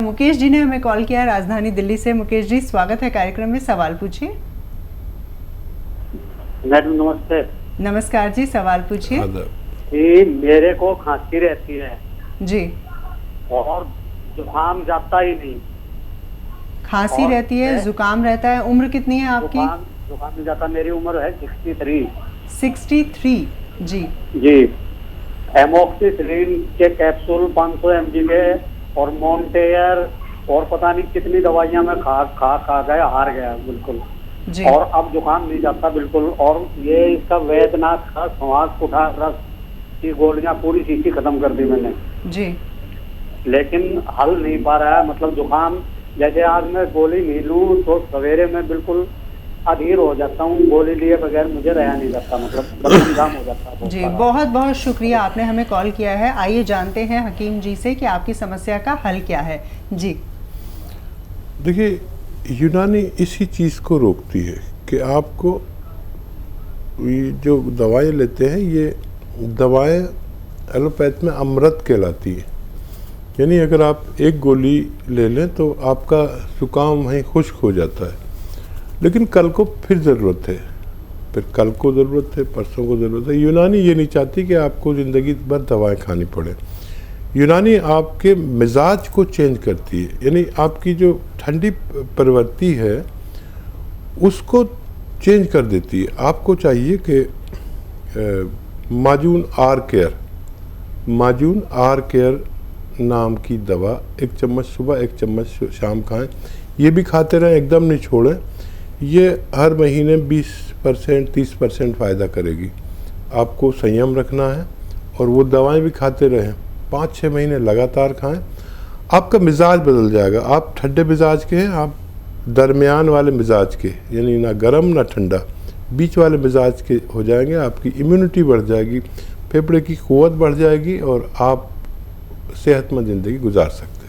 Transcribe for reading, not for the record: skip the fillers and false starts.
मुकेश जी ने हमें कॉल किया राजधानी दिल्ली से। मुकेश जी, स्वागत है कार्यक्रम में, सवाल पूछिए। मैडम नमस्ते। नमस्कार जी, सवाल पूछिए। जी, मेरे को खांसी रहती है जी। और जुकाम जाता ही नहीं। खांसी रहती है, जुकाम रहता है। उम्र कितनी है आपकी? जुकाम नहीं जाता। मेरी उम्र है 63। 63। जी जी। एमोक्सिसिलिन के कैप्सूल 500 mg के और मोन्टेयर और पता नहीं कितनी दवाइयां मैं खा गया, हार गया बिल्कुल जी। और अब जुकाम नहीं जाता बिल्कुल। और ये इसका वैद्यनाथ का श्वास कुठार रस की गोलियां पूरी शीशी खत्म कर दी मैंने जी, लेकिन हल नहीं पा रहा है। मतलब जुकाम जैसे आज मैं गोली नहीं लूं तो सवेरे में बिल्कुल अधीर हो जाता हूँ। गोली लिए बगैर मुझे रहा नहीं जाता, मतलब बदन जाम हो जाता है। जी, बहुत बहुत शुक्रिया, आपने हमें कॉल किया है। आइए जानते हैं हकीम जी से कि आपकी समस्या का हल क्या है। जी देखिए, यूनानी इसी चीज़ को रोकती है कि आपको ये जो दवाएं लेते हैं, ये दवाएं एलोपैथ में अमृत कहलाती है। यानी अगर आप एक गोली ले लें तो आपका जुकाम वहीं खुश्क हो जाता है, लेकिन कल को फिर ज़रूरत है, फिर कल को ज़रूरत है, परसों को ज़रूरत है। यूनानी ये नहीं चाहती कि आपको ज़िंदगी भर दवाएं खानी पड़े। यूनानी आपके मिजाज को चेंज करती है, यानी आपकी जो ठंडी प्रवृत्ति है उसको चेंज कर देती है। आपको चाहिए कि माजून आर केयर नाम की दवा 1 चम्मच सुबह 1 चम्मच शाम खाएं। ये भी खाते रहें, एकदम नहीं छोड़ें। ये हर महीने 20% 30% फ़ायदा करेगी। आपको संयम रखना है और वो दवाएं भी खाते रहें, 5-6 महीने लगातार खाएं। आपका मिजाज बदल जाएगा। आप ठंडे मिजाज के हैं, आप दरमियान वाले मिजाज के, यानी ना गर्म ना ठंडा, बीच वाले मिजाज के हो जाएंगे। आपकी इम्यूनिटी बढ़ जाएगी, फेफड़े की क़ुव्वत बढ़ जाएगी और आप सेहतमंद ज़िंदगी गुजार सकते हैं।